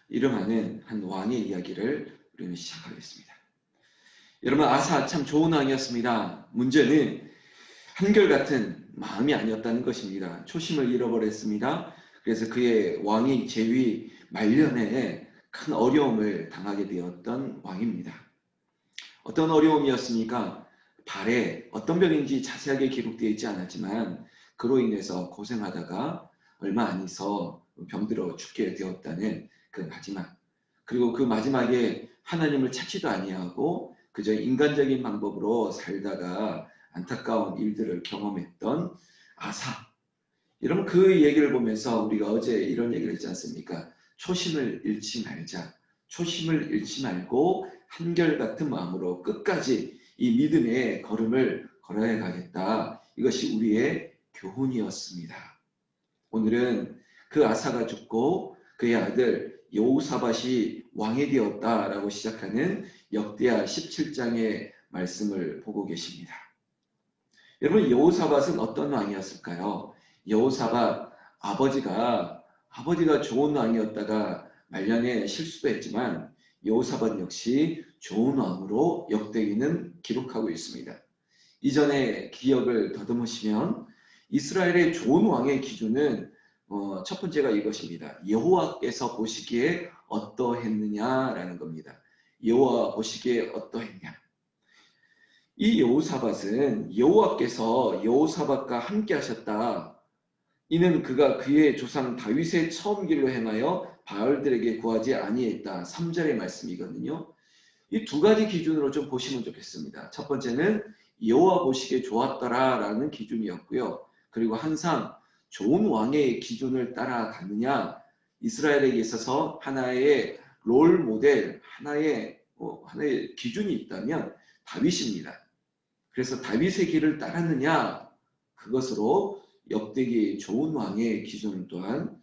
이름하는 한 왕의 이야기를 우리는 시작하겠습니다. 여러분, 아사 참 좋은 왕이었습니다. 문제는 한결같은 마음이 아니었다는 것입니다. 초심을 잃어버렸습니다. 그래서 그의 왕위 재위 말년에 큰 어려움을 당하게 되었던 왕입니다. 어떤 어려움이었습니까? 발에 어떤 병인지 자세하게 기록되어 있지 않았지만 그로 인해서 고생하다가 얼마 안 있어 병들어 죽게 되었다는 그 마지막, 그리고 그 마지막에 하나님을 찾지도 아니하고 그저 인간적인 방법으로 살다가 안타까운 일들을 경험했던 아사. 여러분, 그 얘기를 보면서 우리가 어제 이런 얘기를 했지 않습니까? 초심을 잃지 말자. 초심을 잃지 말고 한결같은 마음으로 끝까지 이 믿음의 걸음을 걸어야 가겠다. 이것이 우리의 교훈이었습니다. 오늘은 그 아사가 죽고 그의 아들 여호사밧이 왕이 되었다라고 시작하는 역대하 17장의 말씀을 보고 계십니다. 여러분, 여호사밧은 어떤 왕이었을까요? 여호사밧 아버지가 좋은 왕이었다가 말년에 실수도 했지만 여호사밧 역시 좋은 왕으로 역대기는 기록하고 있습니다. 이전의 기억을 더듬으시면 이스라엘의 좋은 왕의 기준은 첫 번째가 이것입니다. 여호와께서 보시기에 어떠했느냐라는 겁니다. 여호와 보시기에 어떠했냐. 이 여호사밧은 여호와께서 여호사밧과 함께 하셨다. 이는 그가 그의 조상 다윗의 처음 길로 행하여 바알들에게 구하지 아니했다. 3절의 말씀이거든요. 이 두 가지 기준으로 좀 보시면 좋겠습니다. 첫 번째는 여호와 보시기에 좋았더라라는 기준이었고요. 그리고 항상 좋은 왕의 기준을 따라가느냐, 이스라엘에게 있어서 하나의 롤 모델, 하나의 기준이 있다면 다윗입니다. 그래서 다윗의 길을 따랐느냐, 그것으로 역대기 좋은 왕의 기준 또한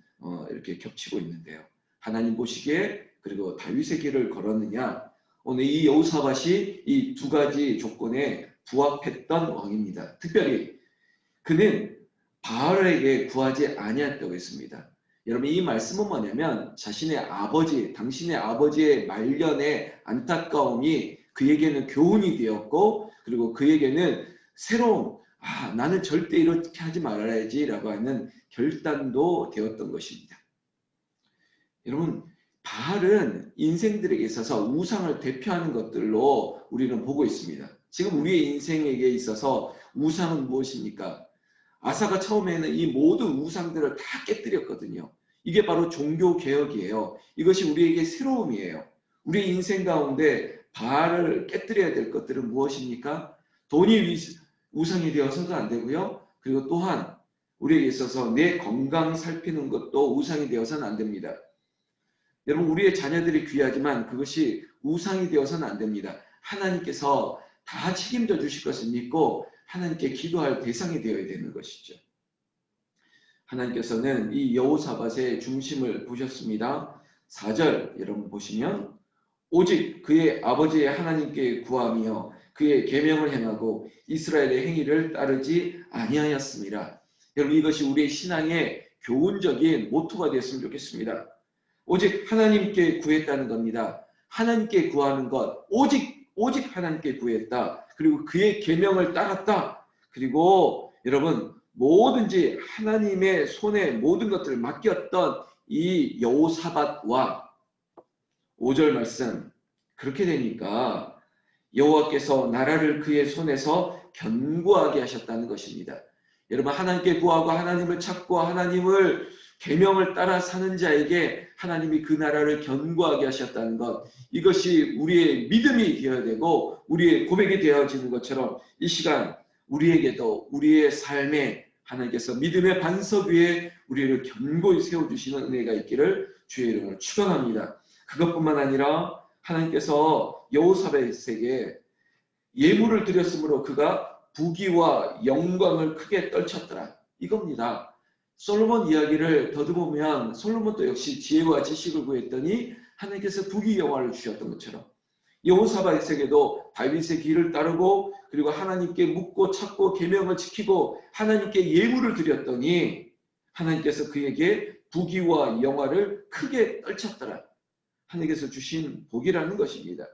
이렇게 겹치고 있는데요. 하나님 보시기에 그리고 다윗의 길을 걸었느냐, 오늘 이 여호사밧이 이 두 가지 조건에 부합했던 왕입니다. 특별히 그는 바알에게 구하지 아니했다고 했습니다. 여러분, 이 말씀은 뭐냐면 자신의 아버지, 당신의 아버지의 말년의 안타까움이 그에게는 교훈이 되었고, 그리고 그에게는 새로운 나는 절대 이렇게 하지 말아야지 라고 하는 결단도 되었던 것입니다. 여러분, 바알은 인생들에게 있어서 우상을 대표하는 것들로 우리는 보고 있습니다. 지금 우리의 인생에게 있어서 우상은 무엇입니까? 아사가 처음에는 이 모든 우상들을 다 깨뜨렸거든요. 이게 바로 종교개혁이에요. 이것이 우리에게 새로움이에요. 우리 인생 가운데 바알을 깨뜨려야 될 것들은 무엇입니까? 돈이 우상이 되어서도 안 되고요. 그리고 또한 우리에게 있어서 내 건강 살피는 것도 우상이 되어서는 안 됩니다. 여러분, 우리의 자녀들이 귀하지만 그것이 우상이 되어서는 안 됩니다. 하나님께서 다 책임져 주실 것을 믿고 하나님께 기도할 대상이 되어야 되는 것이죠. 하나님께서는 이 여호사밧의 중심을 보셨습니다. 4절 여러분 보시면 오직 그의 아버지의 하나님께 구하며 그의 계명을 행하고 이스라엘의 행위를 따르지 아니하였습니다. 여러분, 이것이 우리의 신앙의 교훈적인 모토가 되었으면 좋겠습니다. 오직 하나님께 구했다는 겁니다. 하나님께 구하는 것, 오직 하나님께 구했다. 그리고 그의 계명을 따랐다. 그리고 여러분, 뭐든지 하나님의 손에 모든 것들을 맡겼던 이 여호사밧과 5절 말씀, 그렇게 되니까 여호와께서 나라를 그의 손에서 견고하게 하셨다는 것입니다. 여러분, 하나님께 구하고 하나님을 찾고 하나님을 계명을 따라 사는 자에게 하나님이 그 나라를 견고하게 하셨다는 것, 이것이 우리의 믿음이 되어야 되고 우리의 고백이 되어지는 것처럼 이 시간 우리에게도 우리의 삶에 하나님께서 믿음의 반석 위에 우리를 견고히 세워주시는 은혜가 있기를 주의 이름으로 축원합니다. 그것뿐만 아니라 하나님께서 여호사밧에게 예물을 드렸으므로 그가 부귀와 영광을 크게 떨쳤더라. 이겁니다. 솔로몬 이야기를 더듬으면 솔로몬도 역시 지혜와 지식을 구했더니 하나님께서 부귀 영화를 주셨던 것처럼 여호사밧에게도 다윗의 길을 따르고 그리고 하나님께 묻고 찾고 계명을 지키고 하나님께 예물을 드렸더니 하나님께서 그에게 부귀와 영화를 크게 떨쳤더라. 하나님께서 주신 복이라는 것입니다.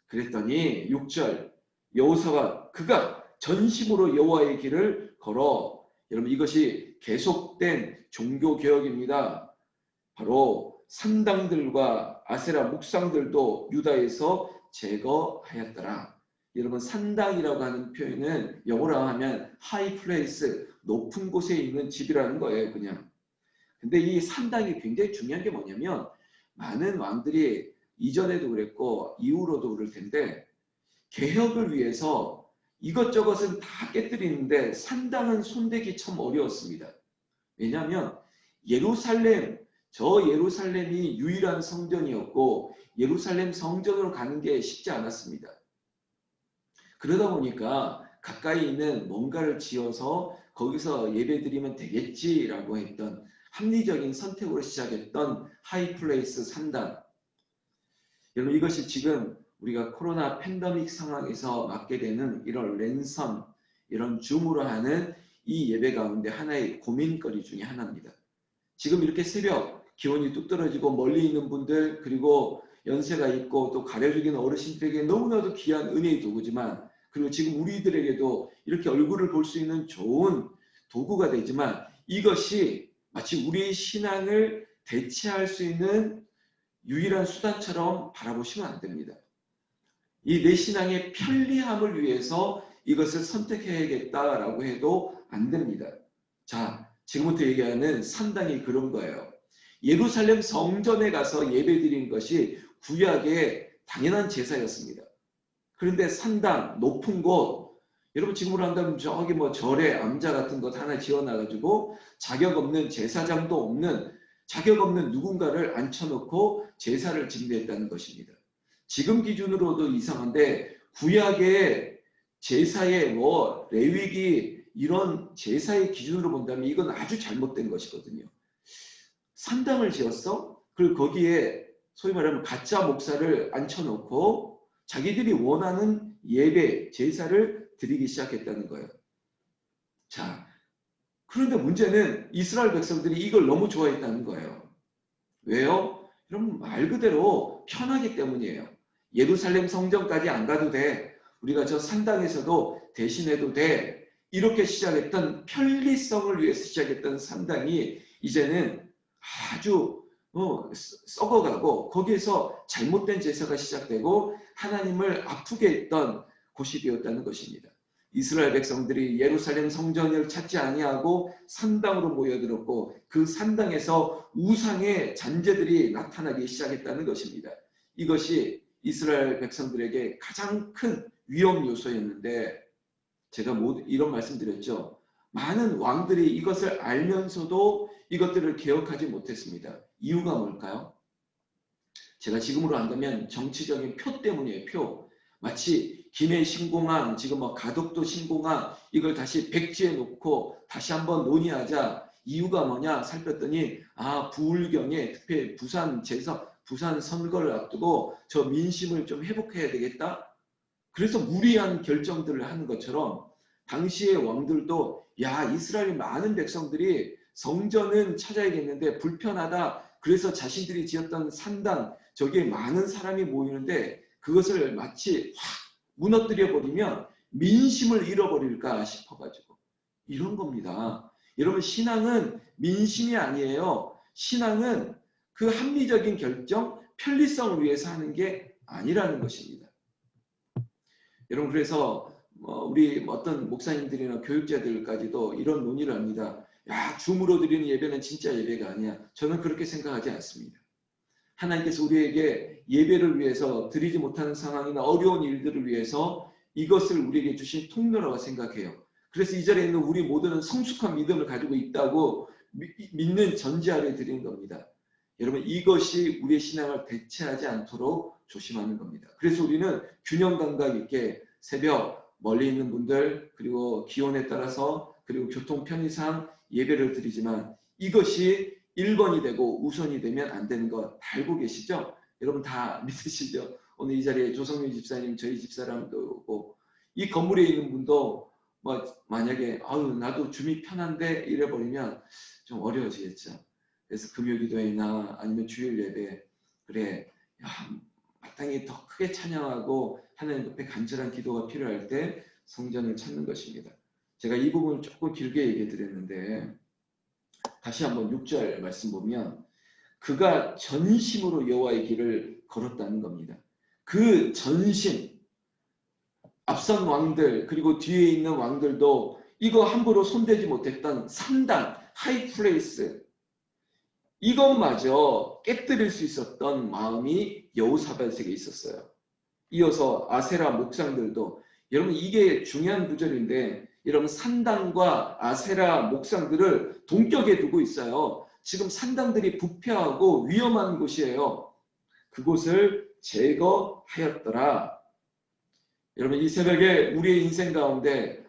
그랬더니 6절 여호사밧 그가 전심으로 여호와의 길을 걸어. 여러분 이것이 계속된 종교개혁입니다. 바로 산당들과 아세라 묵상들도 유다에서 제거하였더라. 여러분 산당이라고 하는 표현은 영어로 하면 하이 플레이스, 높은 곳에 있는 집이라는 거예요. 그냥. 근데 이 산당이 굉장히 중요한 게 뭐냐면 많은 왕들이 이전에도 그랬고 이후로도 그럴 텐데 개혁을 위해서 이것저것은 다 깨뜨리는데 산당은 손대기 참 어려웠습니다. 왜냐하면 예루살렘이 유일한 성전이었고 예루살렘 성전으로 가는 게 쉽지 않았습니다. 그러다 보니까 가까이 있는 뭔가를 지어서 거기서 예배드리면 되겠지라고 했던 합리적인 선택으로 시작했던 하이플레이스 산당. 여러분 이것이 지금 우리가 코로나 팬데믹 상황에서 맞게 되는 이런 랜선, 이런 줌으로 하는 이 예배 가운데 하나의 고민거리 중에 하나입니다. 지금 이렇게 새벽 기온이 뚝 떨어지고 멀리 있는 분들 그리고 연세가 있고 또 가려주기는 어르신들에게 너무나도 귀한 은혜의 도구지만 그리고 지금 우리들에게도 이렇게 얼굴을 볼 수 있는 좋은 도구가 되지만 이것이 마치 우리의 신앙을 대체할 수 있는 유일한 수단처럼 바라보시면 안 됩니다. 이 내 신앙의 편리함을 위해서 이것을 선택해야겠다라고 해도 안 됩니다. 자, 지금부터 얘기하는 산당이 그런 거예요. 예루살렘 성전에 가서 예배드리는 것이 구약의 당연한 제사였습니다. 그런데 산당, 높은 곳, 여러분 지금으로 한다면 저기 뭐 절에 암자 같은 것 하나 지어놔가지고 자격 없는 제사장도 없는 자격 없는 누군가를 앉혀놓고 제사를 증대했다는 것입니다. 지금 기준으로도 이상한데 구약의 제사의 뭐 레위기 이런 제사의 기준으로 본다면 이건 아주 잘못된 것이거든요. 산당을 지었어? 그리고 거기에 소위 말하면 가짜 목사를 앉혀놓고 자기들이 원하는 예배, 제사를 드리기 시작했다는 거예요. 자, 그런데 문제는 이스라엘 백성들이 이걸 너무 좋아했다는 거예요. 왜요? 여러분 말 그대로 편하기 때문이에요. 예루살렘 성전까지 안 가도 돼. 우리가 저 산당에서도 대신해도 돼. 이렇게 시작했던 편리성을 위해서 시작했던 산당이 이제는 아주 썩어가고 거기에서 잘못된 제사가 시작되고 하나님을 아프게 했던 곳이 되었다는 것입니다. 이스라엘 백성들이 예루살렘 성전을 찾지 아니하고 산당으로 모여들었고 그 산당에서 우상의 잔재들이 나타나기 시작했다는 것입니다. 이것이 이스라엘 백성들에게 가장 큰 위험 요소였는데 제가 이런 말씀드렸죠. 많은 왕들이 이것을 알면서도 이것들을 개혁하지 못했습니다. 이유가 뭘까요? 제가 지금으로 한다면 정치적인 표 때문이에요. 표. 마치 김해 신공항, 지금 뭐 가덕도 신공항 이걸 다시 백지에 놓고 다시 한번 논의하자. 이유가 뭐냐 살폈더니 부울경에 특히 부산 선거를 앞두고 저 민심을 좀 회복해야 되겠다. 그래서 무리한 결정들을 하는 것처럼 당시의 왕들도 이스라엘 많은 백성들이 성전은 찾아야겠는데 불편하다. 그래서 자신들이 지었던 산당 저기에 많은 사람이 모이는데 그것을 마치 확 무너뜨려 버리면 민심을 잃어버릴까 싶어가지고 이런 겁니다. 여러분 신앙은 민심이 아니에요. 신앙은 그 합리적인 결정, 편리성을 위해서 하는 게 아니라는 것입니다. 여러분 그래서 우리 어떤 목사님들이나 교육자들까지도 이런 논의를 합니다. 줌으로 드리는 예배는 진짜 예배가 아니야. 저는 그렇게 생각하지 않습니다. 하나님께서 우리에게 예배를 위해서 드리지 못하는 상황이나 어려운 일들을 위해서 이것을 우리에게 주신 통로라고 생각해요. 그래서 이 자리에 있는 우리 모두는 성숙한 믿음을 가지고 있다고 믿는 전제 아래 드리는 겁니다. 여러분 이것이 우리의 신앙을 대체하지 않도록 조심하는 겁니다. 그래서 우리는 균형 감각 있게 새벽 멀리 있는 분들 그리고 기온에 따라서 그리고 교통 편의상 예배를 드리지만 이것이 1번이 되고 우선이 되면 안 되는 거 다 알고 계시죠? 여러분 다 믿으시죠? 오늘 이 자리에 조성윤 집사님 저희 집사람도 오고 이 건물에 있는 분도 만약에 나도 줌이 편한데 이래버리면 좀 어려워지겠죠. 그래서 금요기도회나 아니면 주일 예배 그래, 야, 마땅히 더 크게 찬양하고 하나님 앞에 간절한 기도가 필요할 때 성전을 찾는 것입니다. 제가 이 부분을 조금 길게 얘기해 드렸는데 다시 한번 6절 말씀 보면 그가 전심으로 여호와의 길을 걸었다는 겁니다. 그 전심, 앞선 왕들 그리고 뒤에 있는 왕들도 이거 함부로 손대지 못했던 산당, 하이플레이스 이것마저 깨뜨릴 수 있었던 마음이 여호사밧에게 있었어요. 이어서 아세라 목상들도 여러분 이게 중요한 구절인데 여러분 산당과 아세라 목상들을 동격에 두고 있어요. 지금 산당들이 부패하고 위험한 곳이에요. 그곳을 제거하였더라. 여러분 이 새벽에 우리의 인생 가운데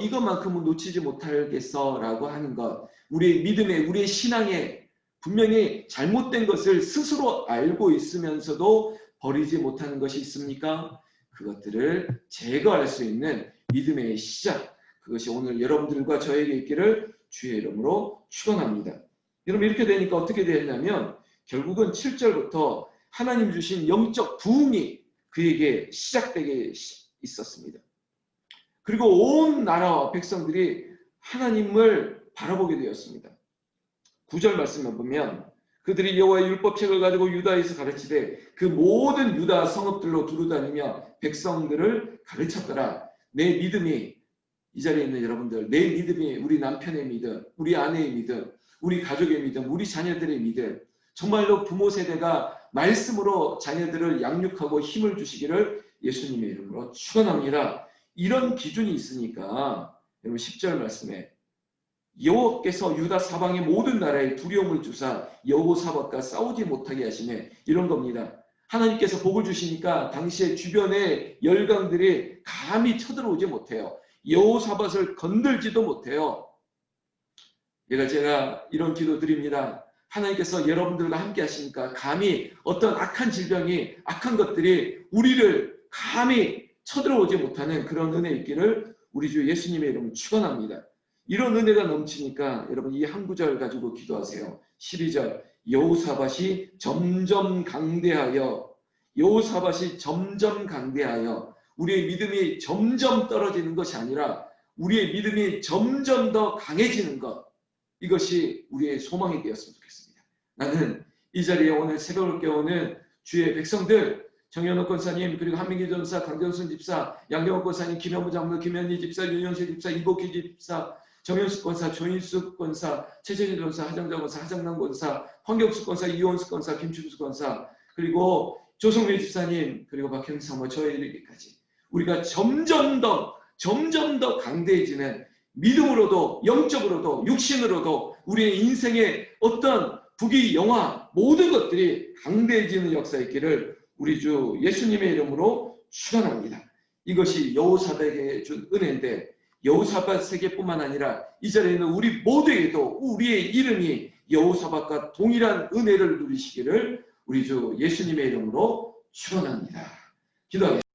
이것만큼은 놓치지 못하겠어 라고 하는 것, 우리의 믿음에 우리의 신앙에 분명히 잘못된 것을 스스로 알고 있으면서도 버리지 못하는 것이 있습니까? 그것들을 제거할 수 있는 믿음의 시작, 그것이 오늘 여러분들과 저에게 있기를 주의 이름으로 축원합니다. 여러분 이렇게 되니까 어떻게 되었냐면 결국은 7절부터 하나님 주신 영적 부흥이 그에게 시작되게 있었습니다. 그리고 온 나라와 백성들이 하나님을 바라보게 되었습니다. 9절 말씀을 보면 그들이 여호와의 율법책을 가지고 유다에서 가르치되 그 모든 유다 성읍들로 두루다니며 백성들을 가르쳤더라. 내 믿음이, 이 자리에 있는 여러분들, 내 믿음이 우리 남편의 믿음, 우리 아내의 믿음, 우리 가족의 믿음, 우리 자녀들의 믿음, 정말로 부모 세대가 말씀으로 자녀들을 양육하고 힘을 주시기를 예수님의 이름으로 축원합니다. 이런 기준이 있으니까 여러분 10절 말씀에 여호와께서 유다 사방의 모든 나라에 두려움을 주사 여호사밧과 싸우지 못하게 하시네, 이런 겁니다. 하나님께서 복을 주시니까 당시에 주변의 열강들이 감히 쳐들어오지 못해요. 여호사밧을 건들지도 못해요. 제가 이런 기도 드립니다. 하나님께서 여러분들과 함께 하시니까 감히 어떤 악한 질병이, 악한 것들이 우리를 감히 쳐들어오지 못하는 그런 은혜 있기를 우리 주 예수님의 이름으로 축원합니다. 이런 은혜가 넘치니까 여러분 이 한 구절 가지고 기도하세요. 12절 여호사밧이 점점 강대하여, 여호사밧이 점점 강대하여, 우리의 믿음이 점점 떨어지는 것이 아니라 우리의 믿음이 점점 더 강해지는 것, 이것이 우리의 소망이 되었으면 좋겠습니다. 나는 이 자리에 오늘 새벽을 깨우는 주의 백성들, 정현옥 권사님, 그리고 한민기 전사, 강정순 집사, 양경옥 권사님, 김현무 장로, 김현희 집사, 윤영실 집사, 이복희 집사, 정현숙 권사, 조인숙 권사, 최재진 권사, 하정자 권사, 하정남 권사, 황경숙 권사, 이원숙 권사, 김춘수 권사, 그리고 조성래 집사님, 그리고 박형희 사모, 저에 이르기까지 우리가 점점 더 강대해지는, 믿음으로도 영적으로도 육신으로도 우리의 인생의 어떤 부귀 영화 모든 것들이 강대해지는 역사 있기를 우리 주 예수님의 이름으로 축원합니다. 이것이 여호사밧에게 준 은혜인데 여호사밧 세계뿐만 아니라 이 자리에 있는 우리 모두에게도 우리의 이름이 여호사밧과 동일한 은혜를 누리시기를 우리 주 예수님의 이름으로 축원합니다. 기도하겠습니다.